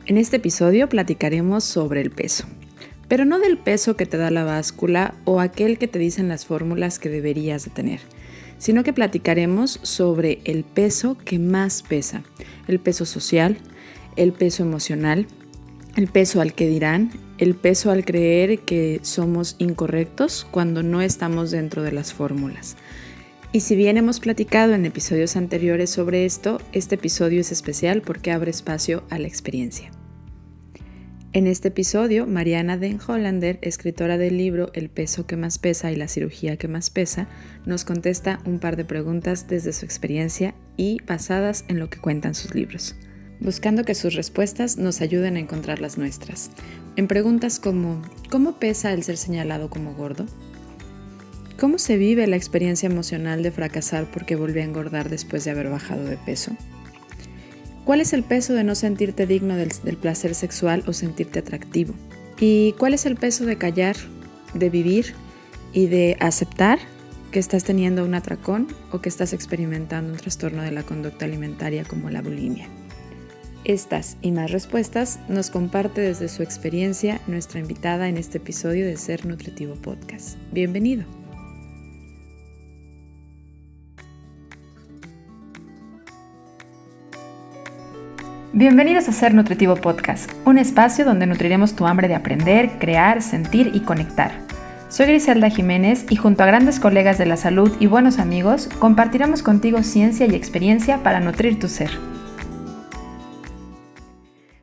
En este episodio platicaremos sobre el peso, pero no del peso que te da la báscula o aquel que te dicen las fórmulas que deberías de tener, sino que platicaremos sobre el peso que más pesa, el peso social, el peso emocional, el peso al que dirán, el peso al creer que somos incorrectos cuando no estamos dentro de las fórmulas. Y si bien hemos platicado en episodios anteriores sobre esto, este episodio es especial porque abre espacio a la experiencia. En este episodio, Mariana Den Hollander, escritora del libro El peso que más pesa y la cirugía que más pesa, nos contesta un par de preguntas desde su experiencia y basadas en lo que cuentan sus libros, buscando que sus respuestas nos ayuden a encontrar las nuestras. En preguntas como ¿cómo pesa el ser señalado como gordo? ¿Cómo se vive la experiencia emocional de fracasar porque volví a engordar después de haber bajado de peso? ¿Cuál es el peso de no sentirte digno del placer sexual o sentirte atractivo? ¿Y cuál es el peso de callar, de vivir y de aceptar que estás teniendo un atracón o que estás experimentando un trastorno de la conducta alimentaria como la bulimia? Estas y más respuestas nos comparte desde su experiencia nuestra invitada en este episodio de Ser Nutritivo Podcast. Bienvenido. Bienvenidos a Ser Nutritivo Podcast, un espacio donde nutriremos tu hambre de aprender, crear, sentir y conectar. Soy Griselda Jiménez y junto a grandes colegas de la salud y buenos amigos, compartiremos contigo ciencia y experiencia para nutrir tu ser.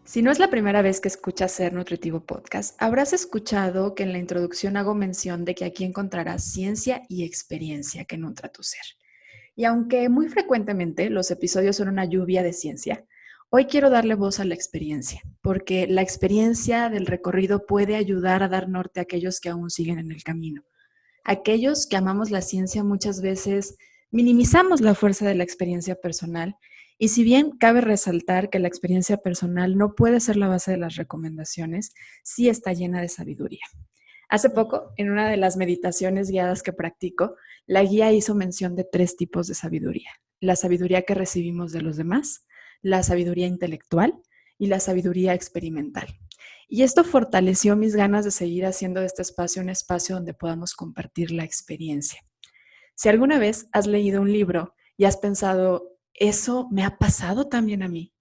Si no es la primera vez que escuchas Ser Nutritivo Podcast, habrás escuchado que en la introducción hago mención de que aquí encontrarás ciencia y experiencia que nutra tu ser. Y aunque muy frecuentemente los episodios son una lluvia de ciencia, hoy quiero darle voz a la experiencia, porque la experiencia del recorrido puede ayudar a dar norte a aquellos que aún siguen en el camino. Aquellos que amamos la ciencia muchas veces minimizamos la fuerza de la experiencia personal, y si bien cabe resaltar que la experiencia personal no puede ser la base de las recomendaciones, sí está llena de sabiduría. Hace poco, en una de las meditaciones guiadas que practico, la guía hizo mención de 3 tipos de sabiduría: la sabiduría que recibimos de los demás, la sabiduría intelectual y la sabiduría experimental. Y esto fortaleció mis ganas de seguir haciendo de este espacio un espacio donde podamos compartir la experiencia. Si alguna vez has leído un libro y has pensado, ¿eso me ha pasado también a mí?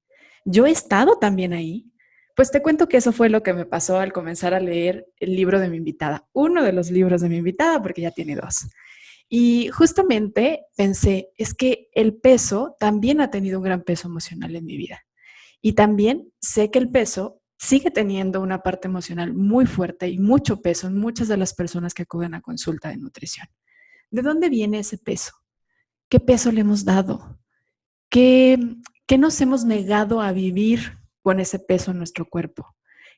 ¿Yo he estado también ahí? Pues te cuento que eso fue lo que me pasó al comenzar a leer el libro de mi invitada, uno de los libros de mi invitada, porque ya tiene 2. Y justamente pensé, es que el peso también ha tenido un gran peso emocional en mi vida. Y también sé que el peso sigue teniendo una parte emocional muy fuerte y mucho peso en muchas de las personas que acuden a consulta de nutrición. ¿De dónde viene ese peso? ¿Qué peso le hemos dado? ¿Qué, qué nos hemos negado a vivir con ese peso en nuestro cuerpo?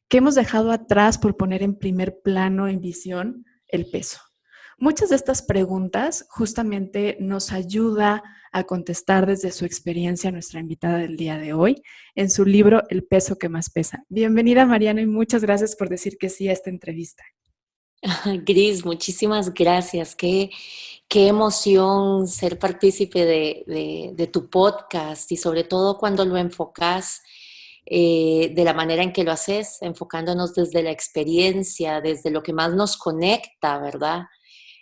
¿Qué hemos dejado atrás por poner en primer plano, en visión, el peso? Muchas de estas preguntas justamente nos ayuda a contestar desde su experiencia nuestra invitada del día de hoy en su libro El peso que más pesa. Bienvenida, Mariana, y muchas gracias por decir que sí a esta entrevista. Gris, muchísimas gracias. Qué emoción ser partícipe de tu podcast y sobre todo cuando lo enfocas de la manera en que lo haces, enfocándonos desde la experiencia, desde lo que más nos conecta, ¿verdad?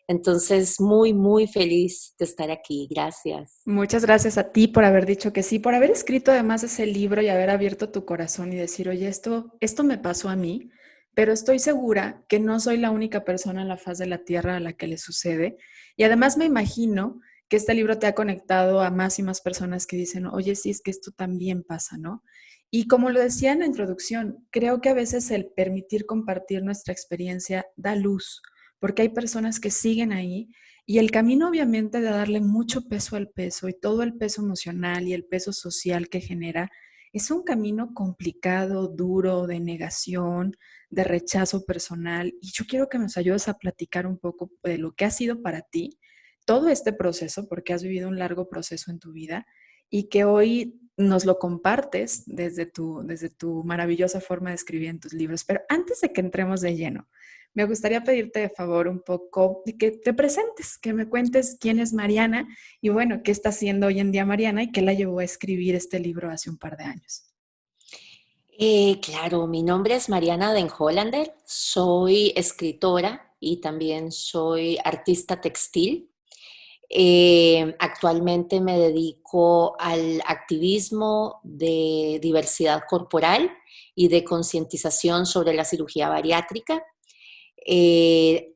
Entonces, muy, muy feliz de estar aquí. Gracias. Muchas gracias a ti por haber dicho que sí, por haber escrito además ese libro y haber abierto tu corazón y decir, oye, esto me pasó a mí, pero estoy segura que no soy la única persona en la faz de la tierra a la que le sucede. Y además me imagino que este libro te ha conectado a más y más personas que dicen, oye, sí, es que esto también pasa, ¿no? Y como lo decía en la introducción, creo que a veces el permitir compartir nuestra experiencia da luz, porque hay personas que siguen ahí y el camino obviamente de darle mucho peso al peso y todo el peso emocional y el peso social que genera es un camino complicado, duro, de negación, de rechazo personal. Y yo quiero que nos ayudes a platicar un poco de lo que ha sido para ti todo este proceso, porque has vivido un largo proceso en tu vida y que hoy nos lo compartes desde tu maravillosa forma de escribir en tus libros. Pero antes de que entremos de lleno, me gustaría pedirte de favor un poco de que te presentes, que me cuentes quién es Mariana y bueno, qué está haciendo hoy en día Mariana y qué la llevó a escribir este libro hace un par de años. Claro, mi nombre es Mariana Den Hollander, soy escritora y también soy artista textil. Actualmente me dedico al activismo de diversidad corporal y de concientización sobre la cirugía bariátrica.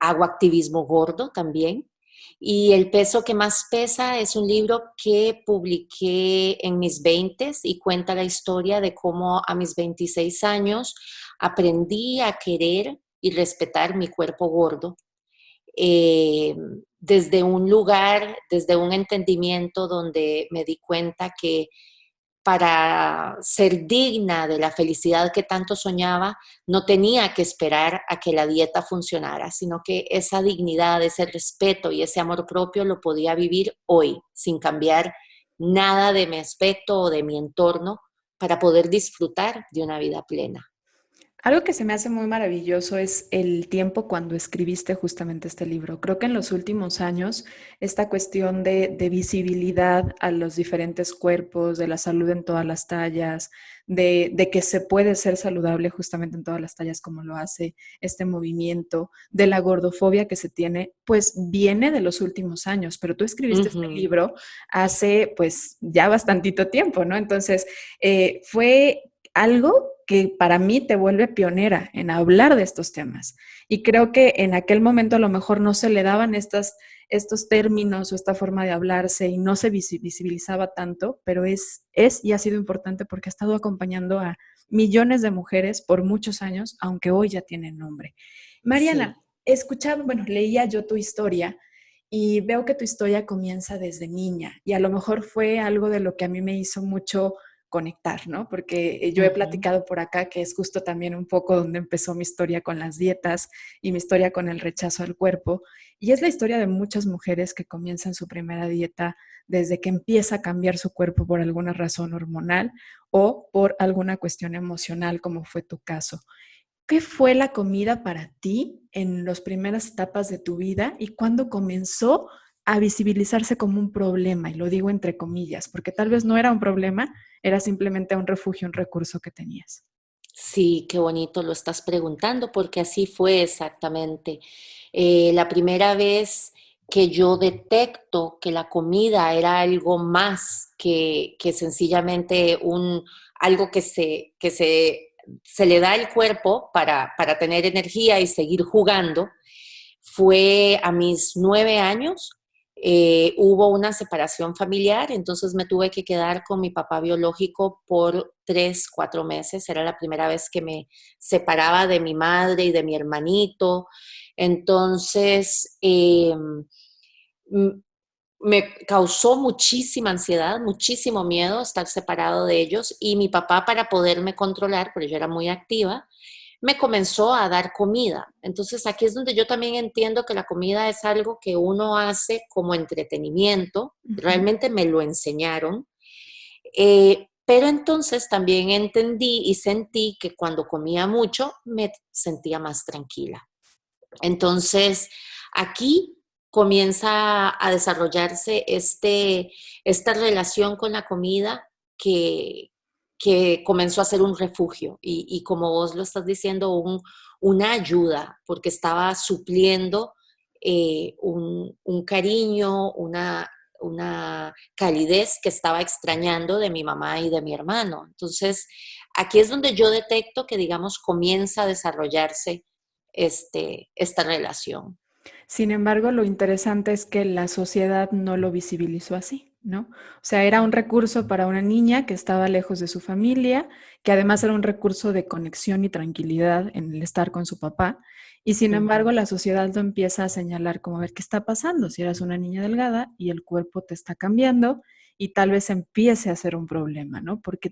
Hago activismo gordo también. Y El peso que más pesa es un libro que publiqué en mis 20 y cuenta la historia de cómo a mis 26 años aprendí a querer y respetar mi cuerpo gordo, eh, desde un lugar, desde un entendimiento donde me di cuenta que para ser digna de la felicidad que tanto soñaba, no tenía que esperar a que la dieta funcionara, sino que esa dignidad, ese respeto y ese amor propio lo podía vivir hoy, sin cambiar nada de mi aspecto o de mi entorno, para poder disfrutar de una vida plena. Algo que se me hace muy maravilloso es el tiempo cuando escribiste justamente este libro. Creo que en los últimos años esta cuestión de visibilidad a los diferentes cuerpos, de la salud en todas las tallas, de que se puede ser saludable justamente en todas las tallas como lo hace este movimiento, de la gordofobia que se tiene, pues viene de los últimos años, pero tú escribiste este Ujú. libro hace pues ya bastantito tiempo, ¿no? Entonces, fue algo que para mí te vuelve pionera en hablar de estos temas. Y creo que en aquel momento a lo mejor no se le daban estos términos o esta forma de hablarse y no se visibilizaba tanto, pero es y ha sido importante porque ha estado acompañando a millones de mujeres por muchos años, aunque hoy ya tienen nombre. Mariana, Sí. escuchaba, bueno, leía yo tu historia y veo que tu historia comienza desde niña y a lo mejor fue algo de lo que a mí me hizo mucho conectar, ¿no? Porque yo he Ujú. platicado por acá que es justo también un poco donde empezó mi historia con las dietas y mi historia con el rechazo al cuerpo. Y es la historia de muchas mujeres que comienzan su primera dieta desde que empieza a cambiar su cuerpo por alguna razón hormonal o por alguna cuestión emocional, como fue tu caso. ¿Qué fue la comida para ti en las primeras etapas de tu vida y cuándo comenzó a visibilizarse como un problema? Y lo digo entre comillas, porque tal vez no era un problema, era simplemente un refugio, un recurso que tenías. Sí, qué bonito lo estás preguntando, porque así fue exactamente. La primera vez que yo detecto que la comida era algo más que sencillamente algo se le da al cuerpo para tener energía y seguir jugando, fue a mis 9 años. Hubo una separación familiar, entonces me tuve que quedar con mi papá biológico por 3, 4 meses. Era la primera vez que me separaba de mi madre y de mi hermanito. Entonces, me causó muchísima ansiedad, muchísimo miedo estar separado de ellos, y mi papá, para poderme controlar, porque yo era muy activa, me comenzó a dar comida. Entonces aquí es donde yo también entiendo que la comida es algo que uno hace como entretenimiento. Ujú. Realmente me lo enseñaron. Pero entonces también entendí y sentí que cuando comía mucho me sentía más tranquila. Entonces, aquí comienza a desarrollarse esta relación con la comida que, que comenzó a ser un refugio y como vos lo estás diciendo, una ayuda, porque estaba supliendo un cariño, una calidez que estaba extrañando de mi mamá y de mi hermano. Entonces, aquí es donde yo detecto que, digamos, comienza a desarrollarse esta relación. Sin embargo, lo interesante es que la sociedad no lo visibilizó así, ¿no? O sea, era un recurso para una niña que estaba lejos de su familia, que además era un recurso de conexión y tranquilidad en el estar con su papá. Y sin embargo, Ujú. la sociedad lo empieza a señalar como, a ver, ¿qué está pasando? Si eras una niña delgada y el cuerpo te está cambiando y tal vez empiece a ser un problema, ¿no? Porque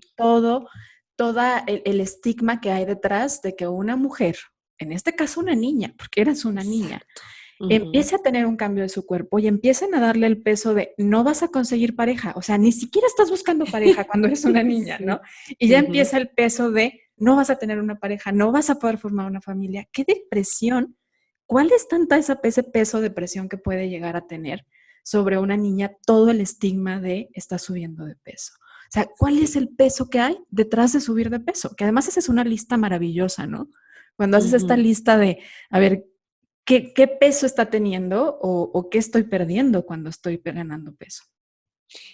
toda el estigma que hay detrás de que una mujer, en este caso una niña, porque eras una niña, Exacto. Ujú. empiece a tener un cambio de su cuerpo y empiecen a darle el peso de no vas a conseguir pareja, o sea, ni siquiera estás buscando pareja cuando eres una niña, ¿no? Sí. Y ya Ujú. empieza el peso de no vas a tener una pareja, no vas a poder formar una familia. ¿Qué depresión? ¿Cuál es ese peso de presión que puede llegar a tener sobre una niña todo el estigma de está subiendo de peso? sea, ¿cuál es Sí. el peso que hay detrás de subir de peso? Que además esa es una lista maravillosa, ¿no? Cuando haces esta Ujú. lista de, a ver, ¿qué peso está teniendo o qué estoy perdiendo cuando estoy ganando peso?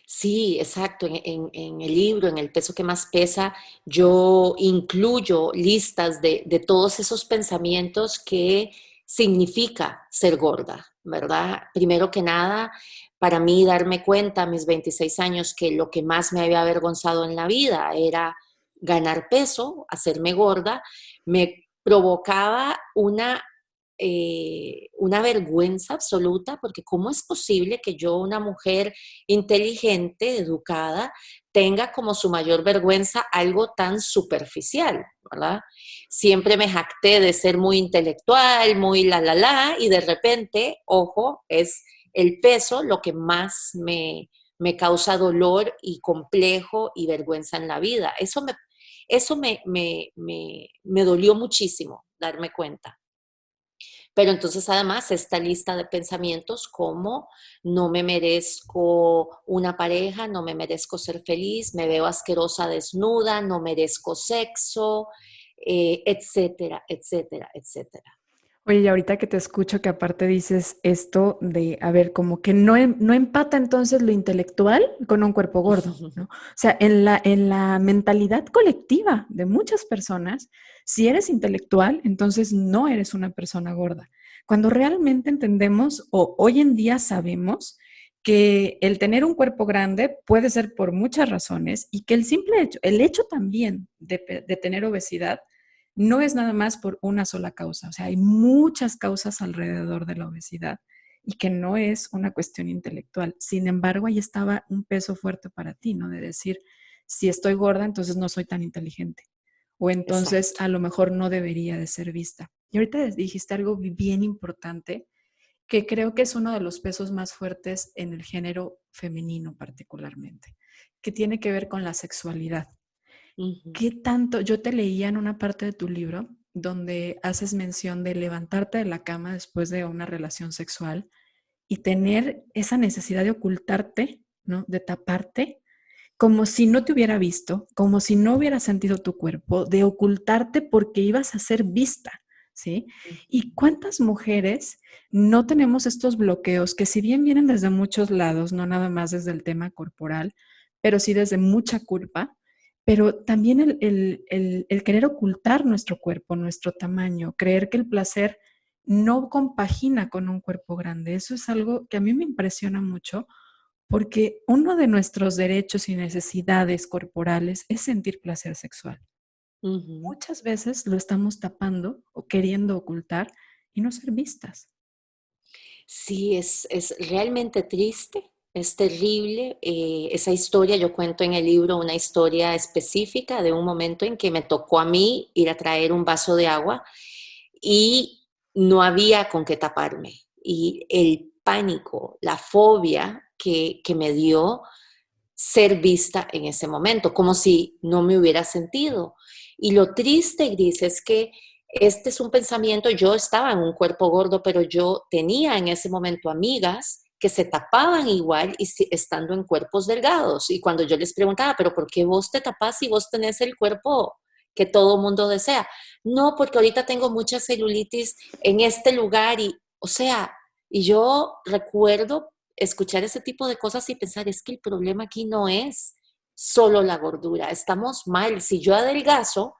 Sí, exacto. En el libro, en El peso que más pesa, yo incluyo listas de todos esos pensamientos que significa ser gorda, ¿verdad? Primero que nada, para mí darme cuenta a mis 26 años que lo que más me había avergonzado en la vida era ganar peso, hacerme gorda, me provocaba una vergüenza absoluta, porque ¿cómo es posible que yo, una mujer inteligente, educada, tenga como su mayor vergüenza algo tan superficial, ¿verdad? Siempre me jacté de ser muy intelectual, muy y de repente, ojo, es el peso lo que más me causa dolor y complejo y vergüenza en la vida. Eso me dolió muchísimo darme cuenta. Pero entonces además esta lista de pensamientos como no me merezco una pareja, no me merezco ser feliz, me veo asquerosa desnuda, no merezco sexo, etcétera, etcétera, etcétera. Oye, y ahorita que te escucho que aparte dices esto de, a ver, como que no empata entonces lo intelectual con un cuerpo gordo, ¿no? O sea, en la mentalidad colectiva de muchas personas, si eres intelectual, entonces no eres una persona gorda. Cuando realmente entendemos o hoy en día sabemos que el tener un cuerpo grande puede ser por muchas razones y que el hecho también de tener obesidad no es nada más por una sola causa, o sea, hay muchas causas alrededor de la obesidad y que no es una cuestión intelectual. Sin embargo, ahí estaba un peso fuerte para ti, ¿no? De decir, si estoy gorda, entonces no soy tan inteligente o entonces Exacto. a lo mejor no debería de ser vista. Y ahorita dijiste algo bien importante que creo que es uno de los pesos más fuertes en el género femenino particularmente, que tiene que ver con la sexualidad. Ujú. ¿Qué tanto? Yo te leía en una parte de tu libro donde haces mención de levantarte de la cama después de una relación sexual y tener esa necesidad de ocultarte, ¿no? De taparte, como si no te hubiera visto, como si no hubiera sentido tu cuerpo, de ocultarte porque ibas a ser vista, ¿sí? ¿Y cuántas mujeres no tenemos estos bloqueos que si bien vienen desde muchos lados, no nada más desde el tema corporal, pero sí desde mucha culpa, pero también el querer ocultar nuestro cuerpo, nuestro tamaño, creer que el placer no compagina con un cuerpo grande? Eso es algo que a mí me impresiona mucho porque uno de nuestros derechos y necesidades corporales es sentir placer sexual. Ujú. Muchas veces lo estamos tapando o queriendo ocultar y no ser vistas. Sí, es realmente triste, es terrible. Esa historia, yo cuento en el libro una historia específica de un momento en que me tocó a mí ir a traer un vaso de agua y no había con qué taparme. Y el pánico, la fobia que me dio ser vista en ese momento, como si no me hubiera sentido. Y lo triste, Gris, es que este es un pensamiento, yo estaba en un cuerpo gordo, pero yo tenía en ese momento amigas que se tapaban igual y estando en cuerpos delgados. Y cuando yo les preguntaba, pero ¿por qué vos te tapas si vos tenés el cuerpo que todo mundo desea? No, porque ahorita tengo mucha celulitis en este lugar y, o sea, y yo recuerdo escuchar ese tipo de cosas y pensar, es que el problema aquí no es solo la gordura, estamos mal. Si yo adelgazo,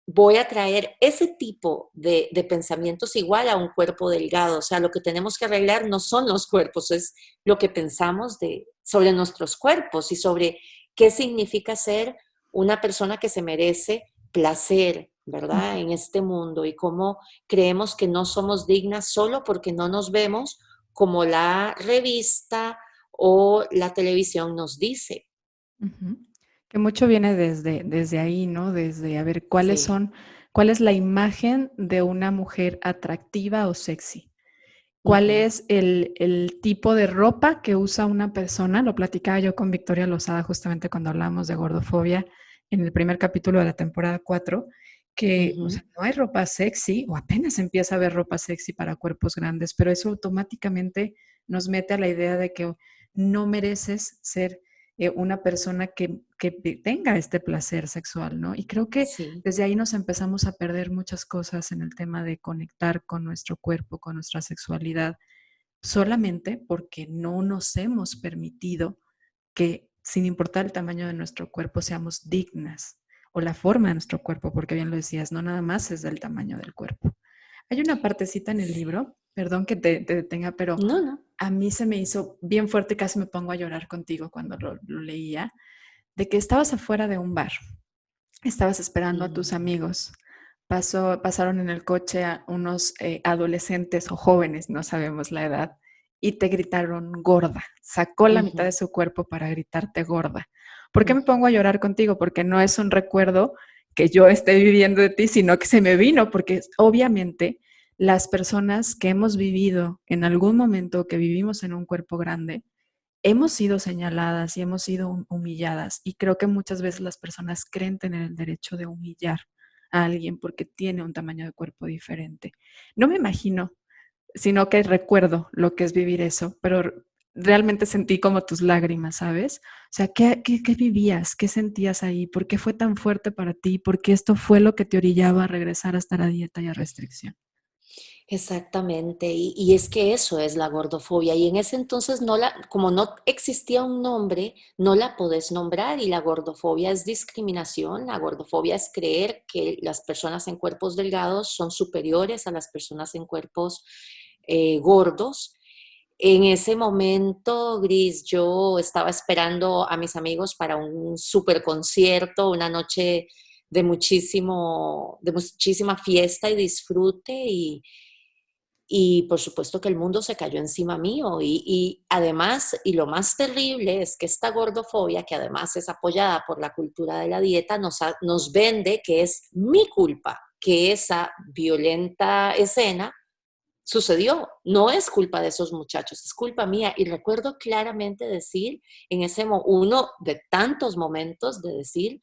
voy a traer ese tipo de pensamientos igual a un cuerpo delgado. O sea, lo que tenemos que arreglar no son los cuerpos, es lo que pensamos sobre nuestros cuerpos y sobre qué significa ser una persona que se merece placer, ¿verdad? En este mundo y cómo creemos que no somos dignas solo porque no nos vemos como la revista o la televisión nos dice. Ujú. Que mucho viene desde ahí, ¿no? Desde a ver Sí. cuál es la imagen de una mujer atractiva o sexy. ¿Cuál Ujú. es el tipo de ropa que usa una persona? Lo platicaba yo con Victoria Lozada justamente cuando hablábamos de gordofobia en el primer capítulo de la temporada 4, que, o sea, Ujú. no hay ropa sexy o apenas empieza a haber ropa sexy para cuerpos grandes, pero eso automáticamente nos mete a la idea de que no mereces ser una persona que tenga este placer sexual, ¿no? Y creo que Sí. desde ahí nos empezamos a perder muchas cosas en el tema de conectar con nuestro cuerpo, con nuestra sexualidad, solamente porque no nos hemos permitido que, sin importar el tamaño de nuestro cuerpo, seamos dignas, o la forma de nuestro cuerpo, porque bien lo decías, no nada más es del tamaño del cuerpo. Hay una partecita en el libro, perdón que te detenga, pero No, no. a mí se me hizo bien fuerte, casi me pongo a llorar contigo cuando lo leía, de que estabas afuera de un bar, estabas esperando a tus Mm, amigos, pasaron en el coche a unos adolescentes o jóvenes, no sabemos la edad, y te gritaron gorda, sacó la mitad de ujú, su cuerpo para gritarte gorda. ¿Por qué me ujú. pongo a llorar contigo? Porque no es un recuerdo que yo esté viviendo de ti, sino que se me vino, porque obviamente las personas que hemos vivido en algún momento, que vivimos en un cuerpo grande, hemos sido señaladas y hemos sido humilladas. Y creo que muchas veces las personas creen tener el derecho de humillar a alguien porque tiene un tamaño de cuerpo diferente. No me imagino, sino que recuerdo lo que es vivir eso, pero realmente sentí como tus lágrimas, ¿sabes? O sea, ¿qué vivías? ¿Qué sentías ahí? ¿Por qué fue tan fuerte para ti? ¿Por qué esto fue lo que te orillaba a regresar a estar a dieta y a restricción? Exactamente, y es que eso es la gordofobia, y en ese entonces como no existía un nombre, no la podés nombrar, y la gordofobia es discriminación, la gordofobia es creer que las personas en cuerpos delgados son superiores a las personas en cuerpos gordos. En ese momento, Gris, yo estaba esperando a mis amigos para un super concierto, una noche de muchísima fiesta y disfrute, y por supuesto que el mundo se cayó encima mío. Y además, y lo más terrible es que esta gordofobia, que además es apoyada por la cultura de la dieta, nos vende que es mi culpa que esa violenta escena sucedió. No es culpa de esos muchachos, es culpa mía. Y recuerdo claramente decir, uno de tantos momentos de decir,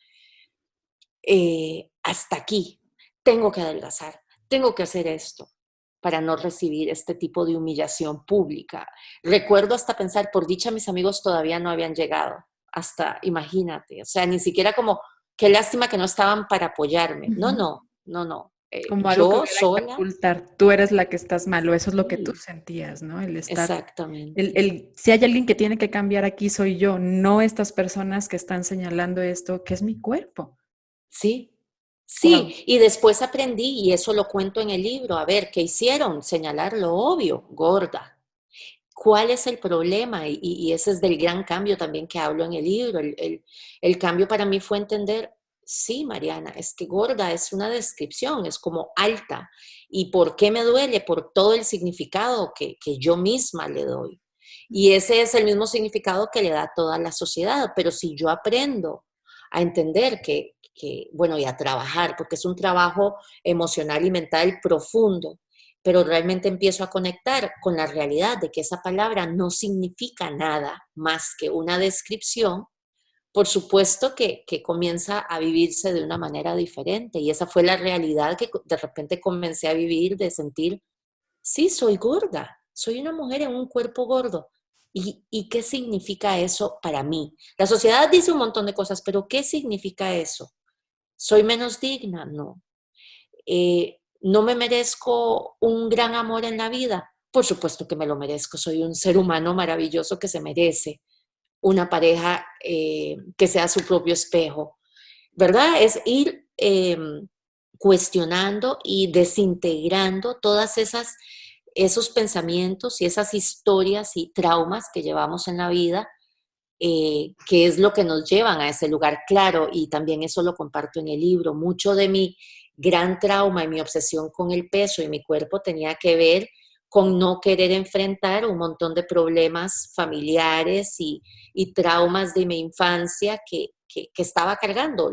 hasta aquí, tengo que adelgazar, tengo que hacer esto para no recibir este tipo de humillación pública. Recuerdo hasta pensar, por dicha mis amigos todavía no habían llegado, hasta imagínate, o sea, ni siquiera como, qué lástima que no estaban para apoyarme. No, Ujú. no, no, no. Como algo que Yo hubiera que sola, ocultar. Tú eres la que estás mal, o eso es lo que tú sí, sentías, ¿no? El estar, exactamente. si hay alguien que tiene que cambiar aquí soy yo, no estas personas que están señalando esto, que es mi cuerpo. Sí, Wow. sí, y después aprendí, y eso lo cuento en el libro, a ver, ¿qué hicieron? Señalar lo obvio, gorda. ¿Cuál es el problema? Y ese es del gran cambio también que hablo en el libro. El cambio para mí fue entender, sí, Mariana, es que gorda es una descripción, es como alta. ¿Y por qué me duele? Por todo el significado que yo misma le doy. Y ese es el mismo significado que le da toda la sociedad. Pero si yo aprendo a entender bueno, y a trabajar, porque es un trabajo emocional y mental profundo, pero realmente empiezo a conectar con la realidad de que esa palabra no significa nada más que una descripción, por supuesto que comienza a vivirse de una manera diferente. Y esa fue la realidad que de repente comencé a vivir, de sentir, sí, soy gorda, soy una mujer en un cuerpo gordo. ¿Y qué significa eso para mí? La sociedad dice un montón de cosas, pero ¿qué significa eso? ¿Soy menos digna? No. ¿No me merezco un gran amor en la vida? Por supuesto que me lo merezco. Soy un ser humano maravilloso que se merece una pareja que sea su propio espejo, ¿verdad? Es ir cuestionando y desintegrando esos pensamientos y esas historias y traumas que llevamos en la vida, que es lo que nos llevan a ese lugar. Claro, y también eso lo comparto en el libro. Mucho de mi gran trauma y mi obsesión con el peso y mi cuerpo tenía que ver con no querer enfrentar un montón de problemas familiares y traumas de mi infancia que estaba cargando,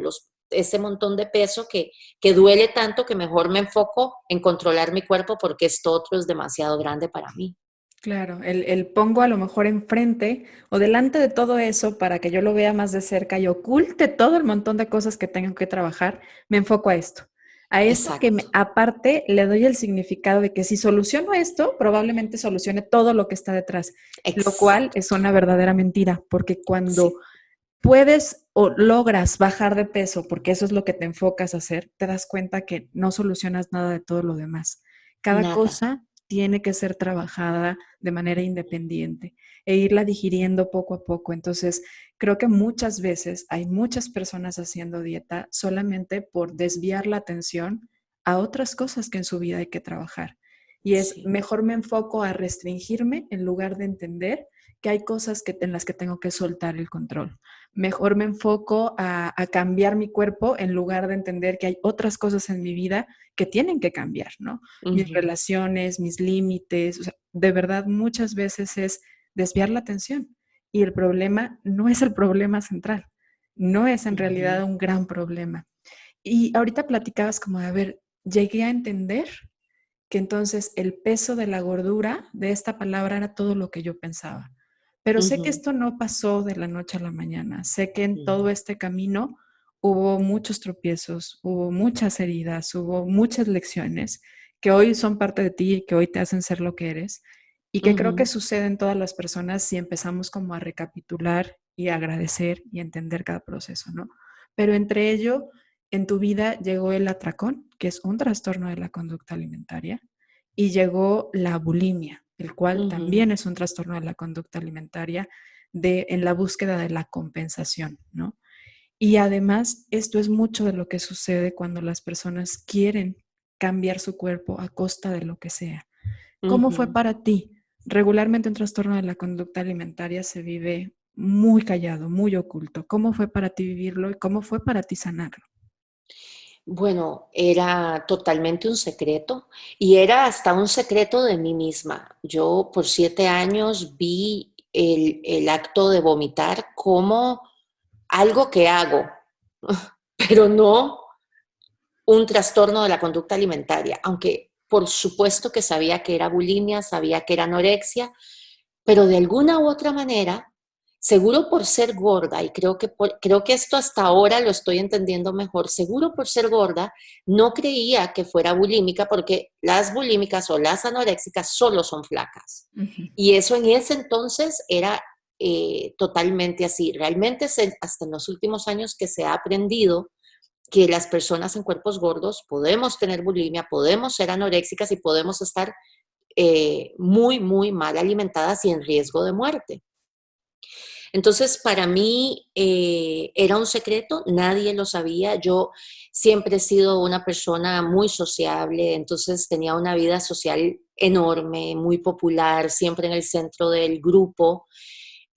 ese montón de peso que duele tanto que mejor me enfoco en controlar mi cuerpo porque esto otro es demasiado grande para mí. Claro, el pongo a lo mejor enfrente o delante de todo eso para que yo lo vea más de cerca y oculte todo el montón de cosas que tengo que trabajar, me enfoco a esto que Exacto. aparte le doy el significado de que si soluciono esto, probablemente solucione todo lo que está detrás, lo cual es Exacto. una verdadera mentira, porque cuando Sí. puedes o logras bajar de peso, porque eso es lo que te enfocas a hacer, te das cuenta que no solucionas nada de todo lo demás. Cada Nada. cosa tiene que ser trabajada de manera independiente e irla digiriendo poco a poco. Entonces, creo que muchas veces hay muchas personas haciendo dieta solamente por desviar la atención a otras cosas que en su vida hay que trabajar. Y es Sí. mejor me enfoco a restringirme en lugar de entender que hay cosas en las que tengo que soltar el control. Mejor me enfoco a cambiar mi cuerpo en lugar de entender que hay otras cosas en mi vida que tienen que cambiar, ¿no? Mis Ujú, relaciones, mis límites, o sea, de verdad muchas veces es desviar la atención y el problema no es el problema central, no es en realidad ujú, un gran problema. Y ahorita platicabas como de, a ver, llegué a entender que entonces el peso de la gordura de esta palabra era todo lo que yo pensaba. Pero sé que ujú, esto no pasó de la noche a la mañana. Sé que en todo ujú, este camino hubo muchos tropiezos, hubo muchas heridas, hubo muchas lecciones que hoy son parte de ti y que hoy te hacen ser lo que eres. Y que creo que ujú, sucede en todas las personas si empezamos como a recapitular y agradecer y entender cada proceso, ¿no? Pero entre ello, en tu vida llegó el atracón, que es un trastorno de la conducta alimentaria, y llegó la bulimia, el cual ujú. también es un trastorno de la conducta alimentaria en la búsqueda de la compensación, ¿no? Y además, esto es mucho de lo que sucede cuando las personas quieren cambiar su cuerpo a costa de lo que sea. ¿Cómo fue Ujú. para ti? Regularmente un trastorno de la conducta alimentaria se vive muy callado, muy oculto. ¿Cómo fue para ti vivirlo y cómo fue para ti sanarlo? Bueno, era totalmente un secreto y era hasta un secreto de mí misma. Yo por 7 años vi el acto de vomitar como algo que hago, pero no un trastorno de la conducta alimentaria, aunque por supuesto que sabía que era bulimia, sabía que era anorexia, pero de alguna u otra manera, seguro por ser gorda, y creo que esto hasta ahora lo estoy entendiendo mejor, seguro por ser gorda, no creía que fuera bulímica porque las bulímicas o las anoréxicas solo son flacas. Ujú. Y eso en ese entonces era totalmente así. Realmente hasta en los últimos años que se ha aprendido que las personas en cuerpos gordos podemos tener bulimia, podemos ser anoréxicas y podemos estar muy, muy mal alimentadas y en riesgo de muerte. Entonces, para mí era un secreto, nadie lo sabía. Yo siempre he sido una persona muy sociable, entonces tenía una vida social enorme, muy popular, siempre en el centro del grupo.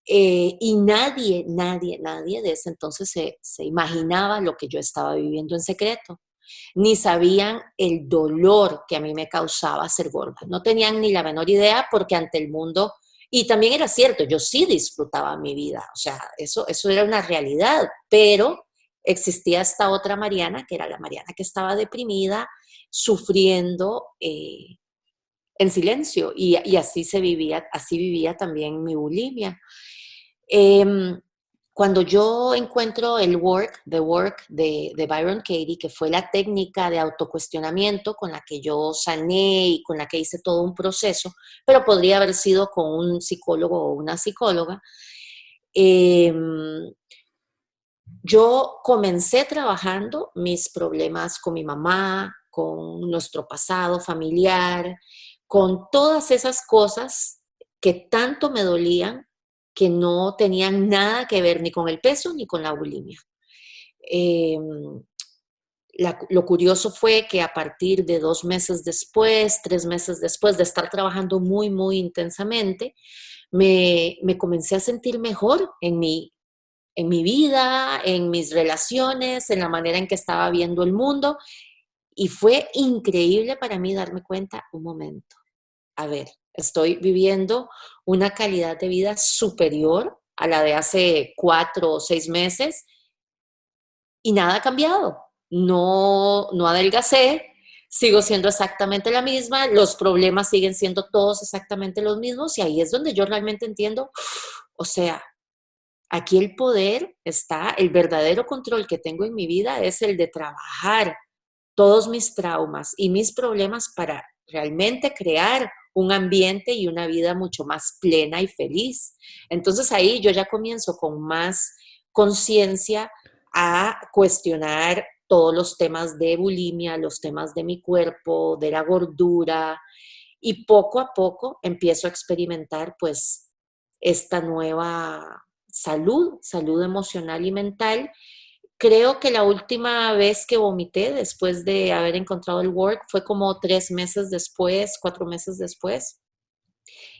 Y nadie de ese entonces se imaginaba lo que yo estaba viviendo en secreto, ni sabían el dolor que a mí me causaba ser gorda. No tenían ni la menor idea porque ante el mundo, y también era cierto, yo sí disfrutaba mi vida, o sea, eso era una realidad, pero existía esta otra Mariana, que era la Mariana que estaba deprimida, sufriendo en silencio, y así se vivía, así vivía también mi bulimia. Em, Cuando yo encuentro The Work de Byron Katie, que fue la técnica de autocuestionamiento con la que yo sané y con la que hice todo un proceso, pero podría haber sido con un psicólogo o una psicóloga, em, yo comencé trabajando mis problemas con mi mamá, con nuestro pasado familiar, con todas esas cosas que tanto me dolían, que no tenían nada que ver ni con el peso ni con la bulimia. Eh, lo curioso fue que a partir de 2 meses después, 3 meses después de estar trabajando muy, muy intensamente, me comencé a sentir mejor en mi vida, en mis relaciones, en la manera en que estaba viendo el mundo. Y fue increíble para mí darme cuenta, un momento, a ver, estoy viviendo una calidad de vida superior a la de hace 4 o 6 meses y nada ha cambiado. No, no adelgacé, sigo siendo exactamente la misma, los problemas siguen siendo todos exactamente los mismos y ahí es donde yo realmente entiendo, o sea, aquí el poder está, el verdadero control que tengo en mi vida es el de trabajar todos mis traumas y mis problemas para realmente crear un ambiente y una vida mucho más plena y feliz. Entonces ahí yo ya comienzo conciencia a cuestionar todos los temas de bulimia, los temas de mi cuerpo, de la gordura, y poco a poco empiezo a experimentar pues esta nueva salud emocional y mental. Creo que la última vez que vomité después de haber encontrado el work fue como 3 meses después, 4 meses después,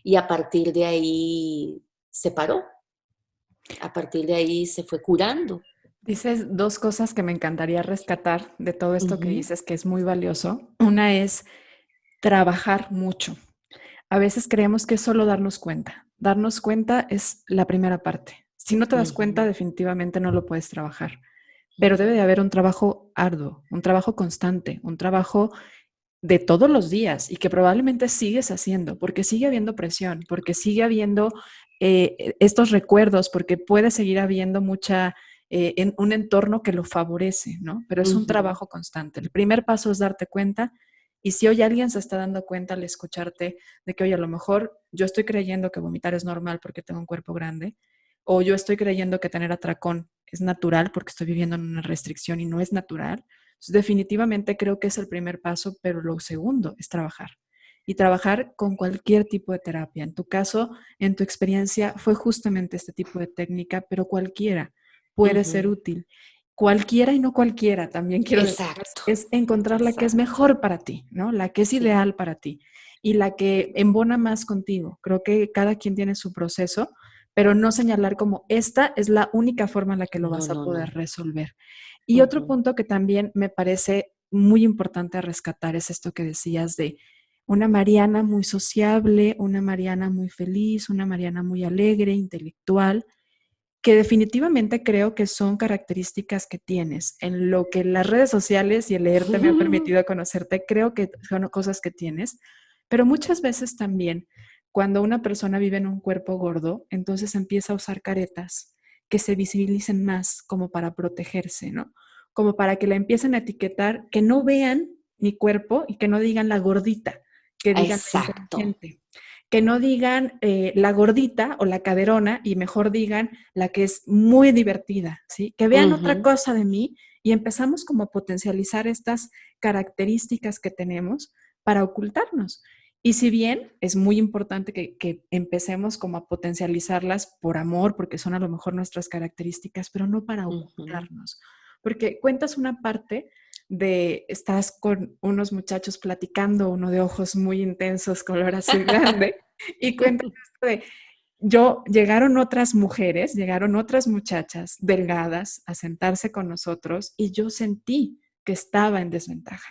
y a partir de ahí se paró, a partir de ahí se fue curando. Dices dos cosas que me encantaría rescatar de todo esto que Ujú, dices, que es muy valioso. Una es trabajar mucho. A veces creemos que es solo darnos cuenta. Darnos cuenta es la primera parte. Si no te das cuenta, ujú, definitivamente no lo puedes trabajar. Pero debe de haber un trabajo arduo, un trabajo constante, un trabajo de todos los días y que probablemente sigues haciendo, porque sigue habiendo presión, porque sigue habiendo estos recuerdos, porque puede seguir habiendo en un entorno que lo favorece, ¿no? Pero es un ujú, trabajo constante. El primer paso es darte cuenta y si hoy alguien se está dando cuenta al escucharte de que, oye, a lo mejor yo estoy creyendo que vomitar es normal porque tengo un cuerpo grande, o yo estoy creyendo que tener atracón es natural porque estoy viviendo en una restricción y no es natural, definitivamente creo que es el primer paso, pero lo segundo es trabajar. Y trabajar con cualquier tipo de terapia. En tu caso, en tu experiencia, fue justamente este tipo de técnica, pero cualquiera puede ser ujú. útil. Cualquiera y no cualquiera, también quiero decir, Exacto, es encontrar la que es exacto. mejor para ti, ¿no? La que es Sí. ideal para ti y la que embona más contigo. Creo que cada quien tiene su proceso, pero no señalar como esta es la única forma en la que lo No, vas a no, poder no. resolver. Y otro Ujú, punto que también me parece muy importante rescatar es esto que decías de una Mariana muy sociable, una Mariana muy feliz, una Mariana muy alegre, intelectual, que definitivamente creo que son características que tienes. En lo que las redes sociales y el leerte me ha permitido conocerte, creo que son cosas que tienes, pero muchas veces también cuando una persona vive en un cuerpo gordo, entonces empieza a usar caretas que se visibilicen más como para protegerse, ¿no? Como para que la empiecen a etiquetar, que no vean mi cuerpo y que no digan la gordita, que digan la exacto. inteligente, que no digan la gordita o la caderona y mejor digan la que es muy divertida, ¿sí? Que vean otra Ujú, cosa de mí y empezamos como a potencializar estas características que tenemos para ocultarnos. Y si bien es muy importante que empecemos como a potencializarlas por amor, porque son a lo mejor nuestras características, pero no para ujú. ocultarnos. Porque cuentas una parte de estás con unos muchachos platicando, uno de ojos muy intensos, color azul grande, y cuentas esto de llegaron otras mujeres, llegaron otras muchachas delgadas a sentarse con nosotros y yo sentí que estaba en desventaja.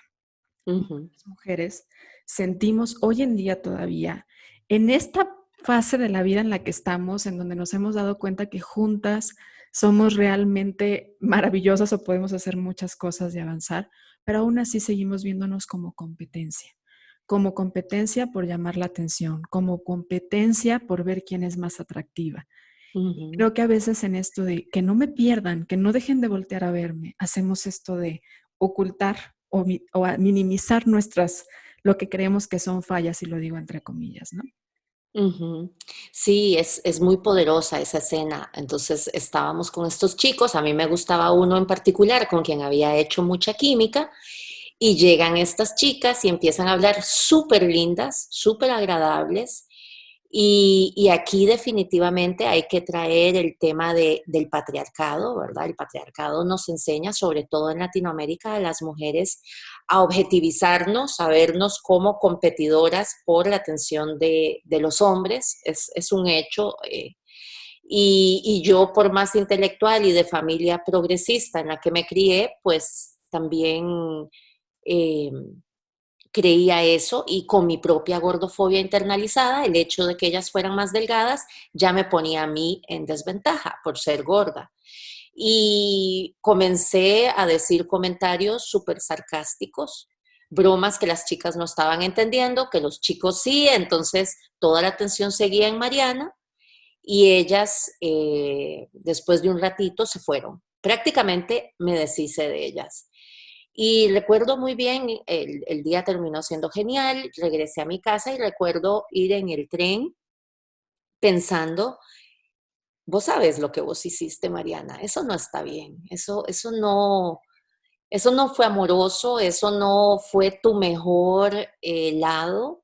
Ujú, Muchas mujeres sentimos hoy en día todavía, en esta fase de la vida en la que estamos, en donde nos hemos dado cuenta que juntas somos realmente maravillosas o podemos hacer muchas cosas y avanzar, pero aún así seguimos viéndonos como competencia por llamar la atención, como competencia por ver quién es más atractiva. Y ujú. creo que a veces en esto de que no me pierdan, que no dejen de voltear a verme, hacemos esto de ocultar o minimizar lo que creemos que son fallas, y lo digo entre comillas, ¿no? Ujú. Sí, es muy poderosa esa escena. Entonces estábamos con estos chicos, a mí me gustaba uno en particular con quien había hecho mucha química y llegan estas chicas y empiezan a hablar súper lindas, súper agradables. Y aquí definitivamente hay que traer el tema del patriarcado, ¿verdad? El patriarcado nos enseña, sobre todo en Latinoamérica, a las mujeres a objetivizarnos, a vernos como competidoras por la atención de los hombres, es un hecho. Y yo, por más intelectual y de familia progresista en la que me crié, pues también eh, creía eso y con mi propia gordofobia internalizada, el hecho de que ellas fueran más delgadas ya me ponía a mí en desventaja por ser gorda. Y comencé a decir comentarios súper sarcásticos, bromas que las chicas no estaban entendiendo, que los chicos sí, entonces toda la atención seguía en Mariana y ellas después de un ratito se fueron. Prácticamente me deshice de ellas. Y recuerdo muy bien, el día terminó siendo genial, regresé a mi casa y recuerdo ir en el tren pensando vos sabes lo que vos hiciste, Mariana, eso no está bien, eso no fue amoroso, eso no fue tu mejor lado.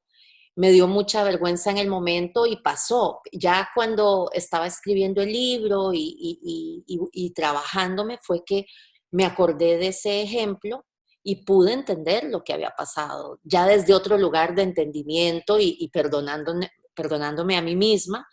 Me dio mucha vergüenza en el momento y pasó. Ya cuando estaba escribiendo el libro y trabajándome fue que me acordé de ese ejemplo y pude entender lo que había pasado, ya desde otro lugar de entendimiento y perdonándome a mí misma,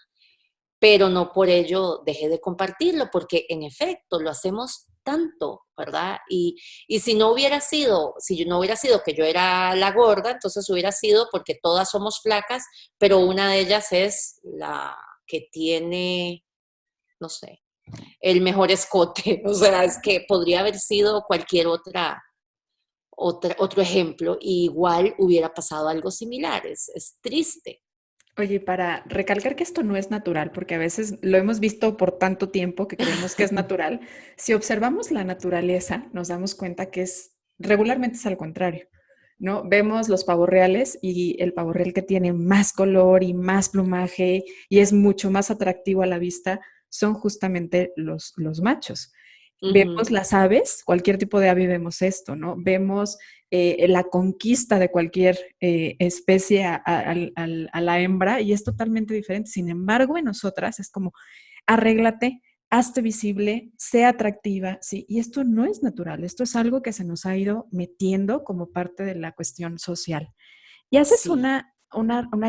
pero no por ello dejé de compartirlo, porque en efecto lo hacemos tanto, ¿verdad? Y si no hubiera sido, si no hubiera sido que yo era la gorda, entonces hubiera sido porque todas somos flacas, pero una de ellas es la que tiene, no sé, el mejor escote. O sea, es que podría haber sido cualquier otro ejemplo, y igual hubiera pasado algo similar. Es triste. Oye, para recalcar que esto no es natural, porque a veces lo hemos visto por tanto tiempo que creemos que es natural, si observamos la naturaleza, nos damos cuenta que regularmente es al contrario, ¿no? Vemos los pavos reales y el pavo real que tiene más color y más plumaje y es mucho más atractivo a la vista son justamente los machos. Vemos Ujú. las aves, cualquier tipo de ave vemos esto, ¿no? Vemos la conquista de cualquier especie a la hembra y es totalmente diferente. Sin embargo, en nosotras es como, arréglate, hazte visible, sea atractiva, ¿sí? Y esto no es natural, esto es algo que se nos ha ido metiendo como parte de la cuestión social. Y haces Sí. una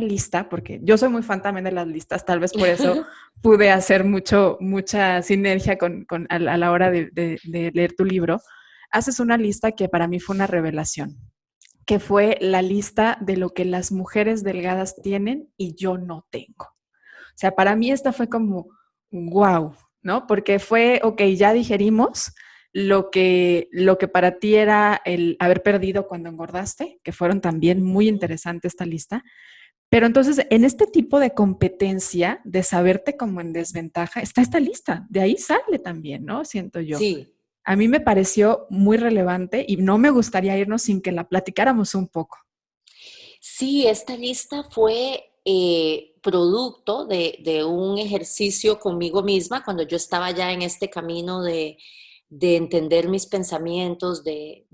lista, porque yo soy muy fan también de las listas, tal vez por eso pude hacer mucha sinergia a la hora de leer tu libro. Haces una lista que para mí fue una revelación, que fue la lista de lo que las mujeres delgadas tienen y yo no tengo. O sea, para mí esta fue como, wow, ¿no? Porque fue, ok, ya digerimos lo que para ti era el haber perdido cuando engordaste, que fueron también muy interesantes esta lista. Pero entonces, en este tipo de competencia, de saberte como en desventaja, está esta lista. De ahí sale también, ¿no? Siento yo. Sí. A mí me pareció muy relevante y no me gustaría irnos sin que la platicáramos un poco. Sí, esta lista fue producto de un ejercicio conmigo misma cuando yo estaba ya en este camino de entender mis pensamientos, de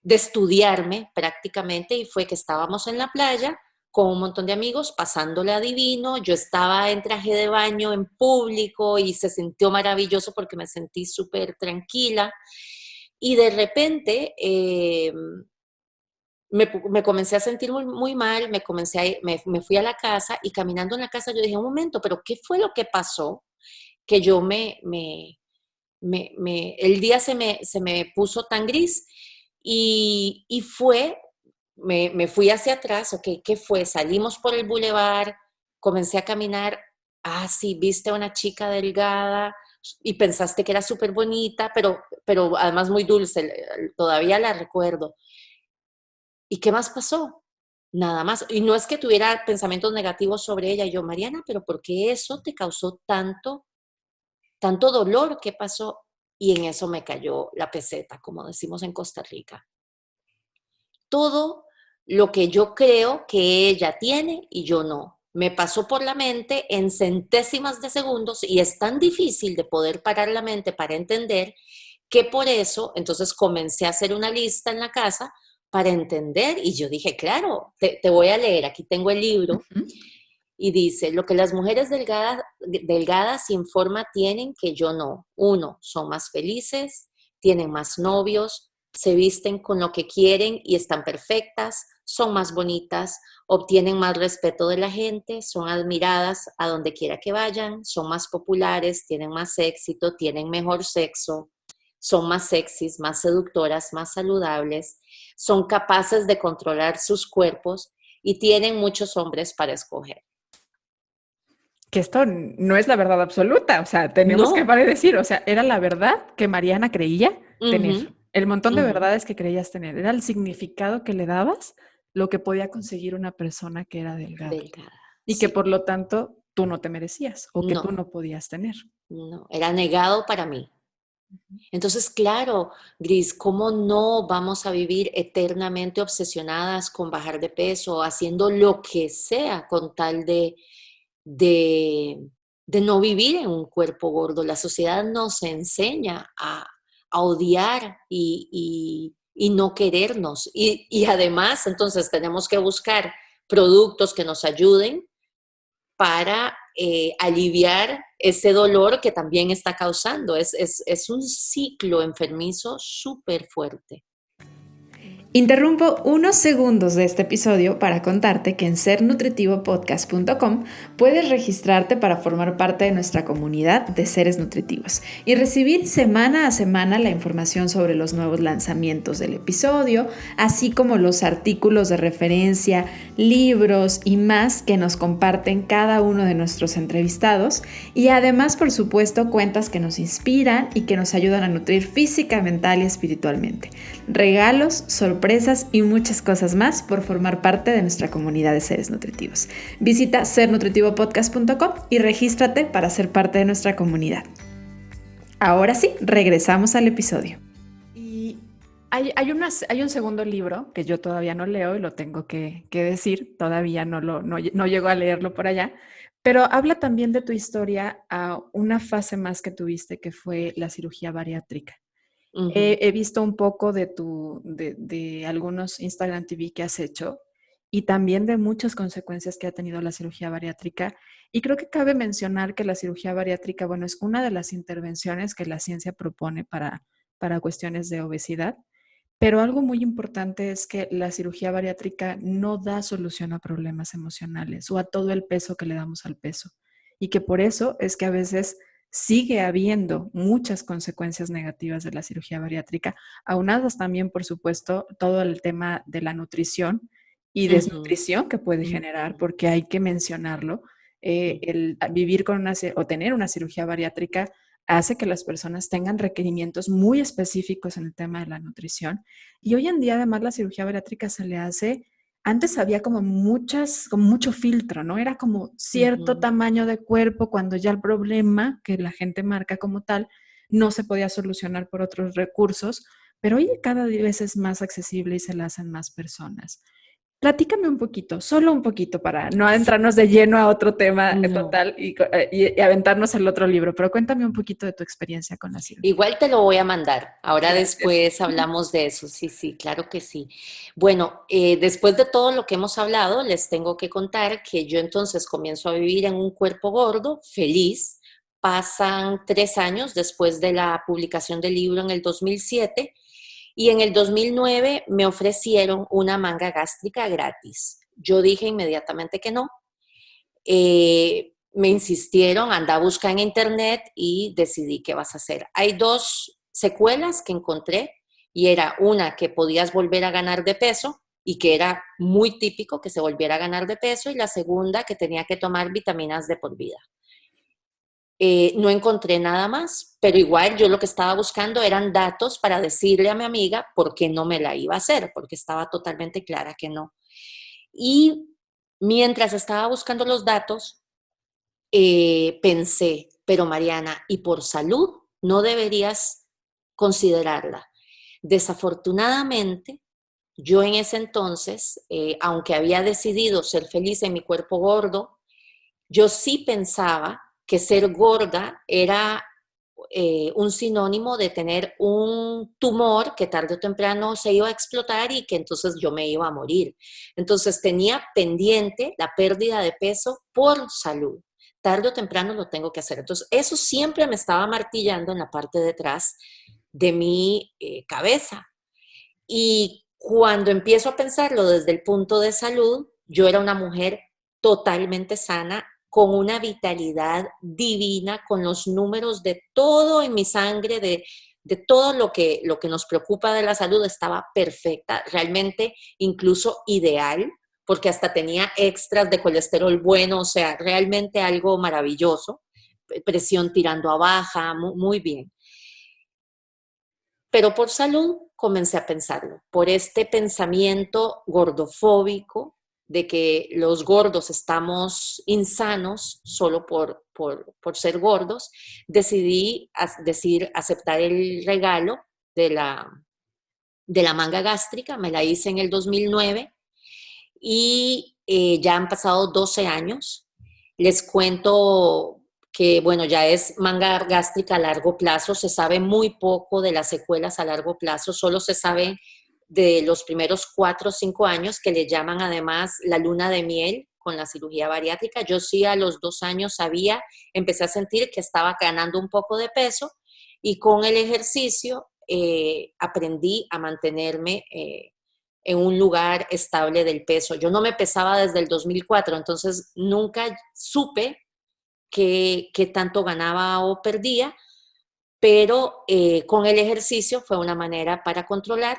estudiarme prácticamente, y fue que estábamos en la playa con un montón de amigos, pasándola divino. Yo estaba en traje de baño en público y se sintió maravilloso porque me sentí súper tranquila. Y de repente me comencé a sentir muy, muy mal, me fui a la casa, y caminando en la casa yo dije, un momento, pero ¿qué fue lo que pasó? Que yo el día se me puso tan gris, y me fui hacia atrás. Ok, ¿qué fue? Salimos por el bulevar, comencé a caminar. Ah, sí, viste a una chica delgada y pensaste que era súper bonita, pero además muy dulce, todavía la recuerdo. ¿Y qué más pasó? Nada más. Y no es que tuviera pensamientos negativos sobre ella. Y yo, Mariana, pero ¿por qué eso te causó tanto dolor? ¿Qué pasó? Y en eso me cayó la peseta, como decimos en Costa Rica. Todo lo que yo creo que ella tiene y yo no. Me pasó por la mente en centésimas de segundos, y es tan difícil de poder parar la mente para entender, que por eso entonces comencé a hacer una lista en la casa para entender. Y yo dije, claro, te voy a leer, aquí tengo el libro, Ujú. y dice, lo que las mujeres delgadas sin forma tienen que yo no. Uno, son más felices, tienen más novios, se visten con lo que quieren y están perfectas, son más bonitas, obtienen más respeto de la gente, son admiradas a donde quiera que vayan, son más populares, tienen más éxito, tienen mejor sexo, son más sexys, más seductoras, más saludables, son capaces de controlar sus cuerpos y tienen muchos hombres para escoger. Que esto no es la verdad absoluta, o sea, tenemos que No. parar de decir, o sea, era la verdad que Mariana creía Ujú, tener, el montón de ujú. verdades que creías tener, era el significado que le dabas lo que podía conseguir una persona que era delgada Delgada, y que sí. por lo tanto tú no te merecías o que tú No, no podías tener. no, era negado para mí. Entonces, claro, Gris, ¿cómo no vamos a vivir eternamente obsesionadas con bajar de peso, haciendo lo que sea con tal de, de no vivir en un cuerpo gordo. La sociedad nos enseña a odiar y no querernos. Y además, entonces, tenemos que buscar productos que nos ayuden para aliviar ese dolor que también está causando. Es un ciclo enfermizo súper fuerte. Interrumpo unos segundos de este episodio para contarte que en sernutritivopodcast.com puedes registrarte para formar parte de nuestra comunidad de seres nutritivos y recibir semana a semana la información sobre los nuevos lanzamientos del episodio, así como los artículos de referencia, libros y más que nos comparten cada uno de nuestros entrevistados, y además, por supuesto, cuentas que nos inspiran y que nos ayudan a nutrir física, mental y espiritualmente. Regalos, sorpresas y muchas cosas más por formar parte de nuestra comunidad de seres nutritivos. Visita sernutritivopodcast.com y regístrate para ser parte de nuestra comunidad. Ahora sí, regresamos al episodio. Y hay un segundo libro que yo todavía no leo y lo tengo que decir, todavía no llego a leerlo por allá, pero habla también de tu historia a una fase más que tuviste, que fue la cirugía bariátrica. Uh-huh. He visto un poco de algunos Instagram TV que has hecho y también de muchas consecuencias que ha tenido la cirugía bariátrica. Y creo que cabe mencionar que la cirugía bariátrica, bueno, es una de las intervenciones que la ciencia propone para cuestiones de obesidad, pero algo muy importante es que la cirugía bariátrica no da solución a problemas emocionales o a todo el peso que le damos al peso. Y que por eso es que a veces sigue habiendo muchas consecuencias negativas de la cirugía bariátrica, aunadas también, por supuesto, todo el tema de la nutrición y desnutrición que puede generar, porque hay que mencionarlo. El vivir con o tener una cirugía bariátrica hace que las personas tengan requerimientos muy específicos en el tema de la nutrición. Y hoy en día, además, la cirugía bariátrica se le hace. Antes había como mucho filtro, ¿no? Era como cierto tamaño de cuerpo, cuando ya el problema que la gente marca como tal no se podía solucionar por otros recursos, pero hoy cada vez es más accesible y se la hacen más personas. Platícame un poquito, solo un poquito, para no adentrarnos de lleno a otro tema total y aventarnos el otro libro, pero cuéntame un poquito de tu experiencia con la cirugía. Igual te lo voy a mandar. Ahora Gracias. Después hablamos de eso. Sí, sí, claro que sí. Bueno, después de todo lo que hemos hablado, les tengo que contar que yo entonces comienzo a vivir en un cuerpo gordo, feliz. Pasan 3 años después de la publicación del libro en el 2007 y en el 2009 me ofrecieron una manga gástrica gratis. Yo dije inmediatamente que no. Me insistieron, anda a buscar en internet y decidí qué vas a hacer. Hay 2 secuelas que encontré y era una que podías volver a ganar de peso y que era muy típico que se volviera a ganar de peso, y la segunda que tenía que tomar vitaminas de por vida. No encontré nada más, pero igual yo lo que estaba buscando eran datos para decirle a mi amiga por qué no me la iba a hacer, porque estaba totalmente clara que no. Y mientras estaba buscando los datos, pensé, pero Mariana, ¿y por salud no deberías considerarla? Desafortunadamente, yo en ese entonces, aunque había decidido ser feliz en mi cuerpo gordo, yo sí pensaba que ser gorda era un sinónimo de tener un tumor que tarde o temprano se iba a explotar y que entonces yo me iba a morir. Entonces tenía pendiente la pérdida de peso por salud. Tarde o temprano lo tengo que hacer. Entonces eso siempre me estaba martillando en la parte de atrás de mi cabeza. Y cuando empiezo a pensarlo desde el punto de salud, yo era una mujer totalmente sana, con una vitalidad divina, con los números de todo en mi sangre, de todo lo que nos preocupa de la salud, estaba perfecta, realmente incluso ideal, porque hasta tenía extras de colesterol bueno, o sea, realmente algo maravilloso, presión tirando a baja, muy bien. Pero por salud comencé a pensarlo, por este pensamiento gordofóbico de que los gordos estamos insanos solo por ser gordos, decidí aceptar el regalo de la manga gástrica. Me la hice en el 2009 y ya han pasado 12 años. Les cuento que, bueno, ya es manga gástrica a largo plazo, se sabe muy poco de las secuelas a largo plazo, solo se sabe de los primeros 4 o 5 años, que le llaman además la luna de miel con la cirugía bariátrica. Yo sí a los 2 años empecé a sentir que estaba ganando un poco de peso y con el ejercicio aprendí a mantenerme en un lugar estable del peso. Yo no me pesaba desde el 2004, entonces nunca supe qué tanto ganaba o perdía, pero con el ejercicio fue una manera para controlar.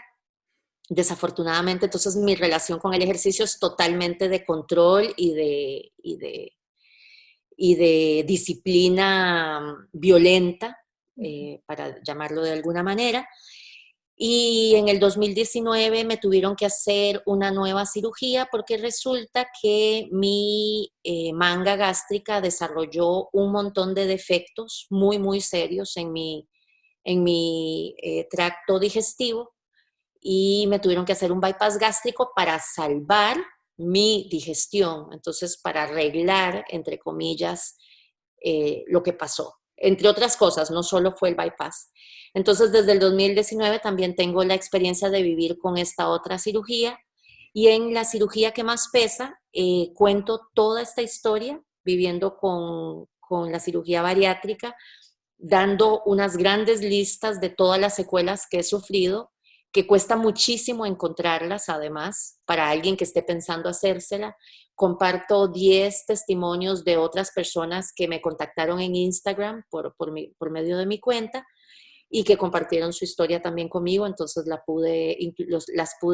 Desafortunadamente, entonces mi relación con el ejercicio es totalmente de control y de disciplina violenta, para llamarlo de alguna manera. Y en el 2019 me tuvieron que hacer una nueva cirugía porque resulta que mi manga gástrica desarrolló un montón de defectos muy, muy serios en mi tracto digestivo y me tuvieron que hacer un bypass gástrico para salvar mi digestión, entonces para arreglar, entre comillas, lo que pasó. Entre otras cosas, no solo fue el bypass. Entonces, desde el 2019 también tengo la experiencia de vivir con esta otra cirugía y en la cirugía que más pesa, cuento toda esta historia viviendo con la cirugía bariátrica, dando unas grandes listas de todas las secuelas que he sufrido, que cuesta muchísimo encontrarlas, además, para alguien que esté pensando hacérsela. Comparto 10 testimonios de otras personas que me contactaron en Instagram por medio de mi cuenta y que compartieron su historia también conmigo, entonces las pude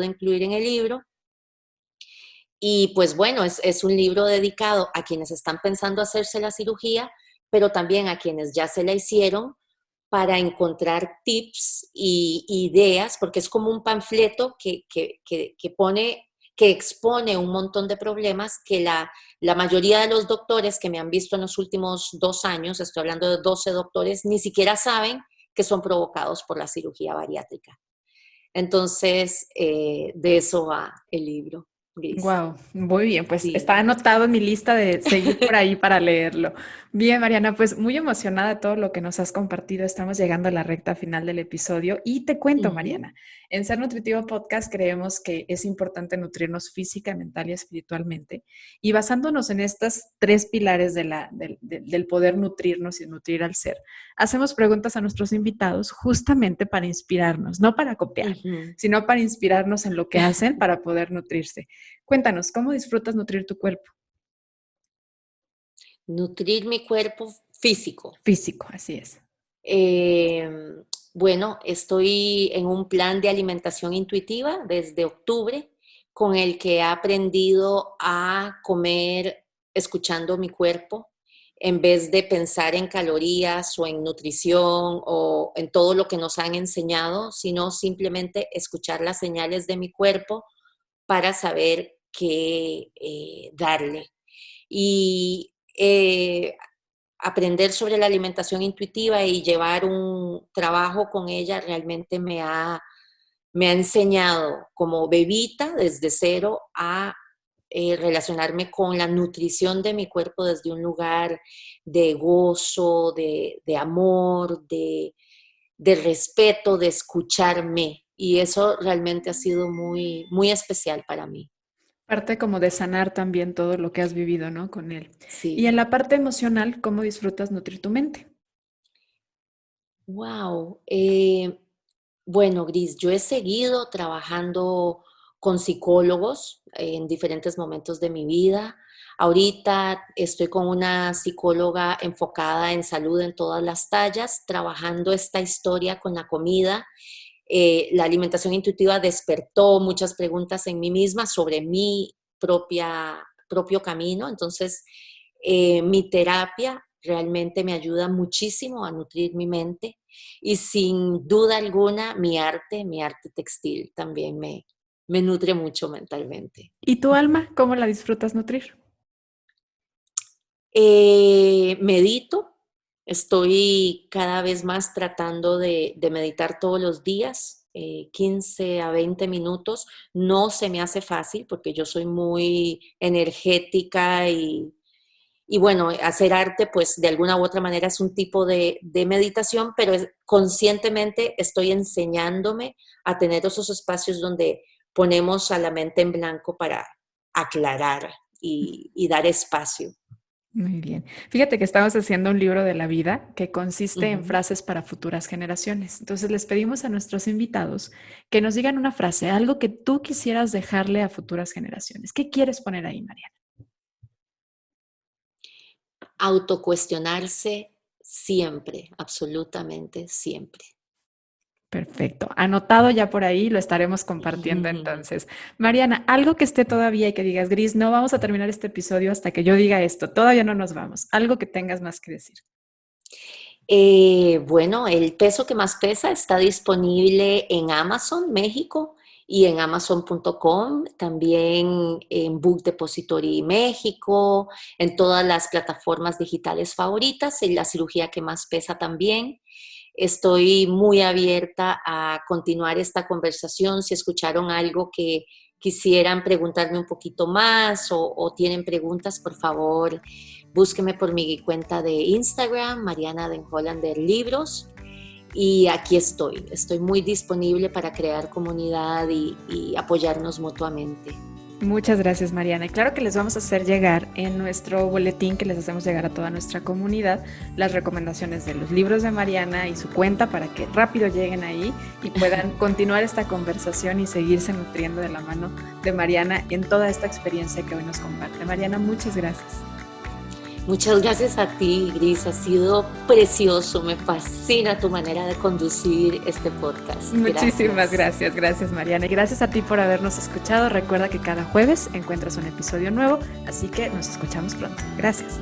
incluir en el libro. Y pues bueno, es un libro dedicado a quienes están pensando hacerse la cirugía, pero también a quienes ya se la hicieron, para encontrar tips y ideas, porque es como un panfleto que expone un montón de problemas que la mayoría de los doctores que me han visto en los últimos 2 años, estoy hablando de 12 doctores, ni siquiera saben que son provocados por la cirugía bariátrica. Entonces, de eso va el libro, Gris. Wow, muy bien, pues está Sí. anotado en mi lista de seguir por ahí para leerlo. Bien, Mariana, pues muy emocionada de todo lo que nos has compartido. Estamos llegando a la recta final del episodio y te cuento, Ujú. Mariana, en Ser Nutritivo Podcast creemos que es importante nutrirnos física, mental y espiritualmente. Y basándonos en estos 3 pilares del poder nutrirnos y nutrir al ser, hacemos preguntas a nuestros invitados justamente para inspirarnos, no para copiar, Ujú. sino para inspirarnos en lo que hacen para poder nutrirse. Cuéntanos, ¿cómo disfrutas nutrir tu cuerpo? Nutrir mi cuerpo físico. Físico, así es. Eh, bueno, estoy en un plan de alimentación intuitiva desde octubre, con el que he aprendido a comer escuchando mi cuerpo, en vez de pensar en calorías o en nutrición o en todo lo que nos han enseñado, sino simplemente escuchar las señales de mi cuerpo para saber qué darle. Y aprender sobre la alimentación intuitiva y llevar un trabajo con ella realmente me ha enseñado como bebita desde cero a relacionarme con la nutrición de mi cuerpo desde un lugar de gozo, de amor, de respeto, de escucharme. Y eso realmente ha sido muy, muy especial para mí. Parte como de sanar también todo lo que has vivido, ¿no? Con él. Y en Sí. la parte emocional, ¿cómo disfrutas nutrir tu mente? Wow. Bueno, Gris, yo he seguido trabajando con psicólogos en diferentes momentos de mi vida. Ahorita estoy con una psicóloga enfocada en salud en todas las tallas, trabajando esta historia con la comida. La alimentación intuitiva despertó muchas preguntas en mí misma sobre mi propio camino. Entonces, mi terapia realmente me ayuda muchísimo a nutrir mi mente y sin duda alguna mi arte textil también me nutre mucho mentalmente. ¿Y tu alma, cómo la disfrutas nutrir? Medito, estoy cada vez más tratando de meditar todos los días, 15 a 20 minutos. No se me hace fácil porque yo soy muy energética bueno, hacer arte, pues de alguna u otra manera es un tipo de meditación, pero conscientemente estoy enseñándome a tener esos espacios donde ponemos a la mente en blanco para aclarar y dar espacio. Muy bien. Fíjate que estamos haciendo un libro de la vida que consiste en Ujú. frases para futuras generaciones. Entonces les pedimos a nuestros invitados que nos digan una frase, algo que tú quisieras dejarle a futuras generaciones. ¿Qué quieres poner ahí, Mariana? Autocuestionarse siempre, absolutamente siempre. Perfecto. Anotado ya por ahí, lo estaremos compartiendo entonces. Mariana, algo que esté todavía y que digas, Gris, no vamos a terminar este episodio hasta que yo diga esto, todavía no nos vamos. Algo que tengas más que decir. Bueno, el peso que más pesa está disponible en Amazon México y en Amazon.com, también en Book Depository México, en todas las plataformas digitales favoritas, en la cirugía que más pesa también. Estoy muy abierta a continuar esta conversación. Si escucharon algo que quisieran preguntarme un poquito más o tienen preguntas, por favor, búsqueme por mi cuenta de Instagram, Mariana Den Hollander Libros. Y aquí estoy muy disponible para crear comunidad y apoyarnos mutuamente. Muchas gracias, Mariana. Y claro que les vamos a hacer llegar en nuestro boletín que les hacemos llegar a toda nuestra comunidad las recomendaciones de los libros de Mariana y su cuenta para que rápido lleguen ahí y puedan continuar esta conversación y seguirse nutriendo de la mano de Mariana en toda esta experiencia que hoy nos comparte. Mariana, muchas gracias. Muchas gracias a ti, Gris. Ha sido precioso. Me fascina tu manera de conducir este podcast. Muchísimas gracias, Mariana. Y gracias a ti por habernos escuchado. Recuerda que cada jueves encuentras un episodio nuevo, así que nos escuchamos pronto. Gracias.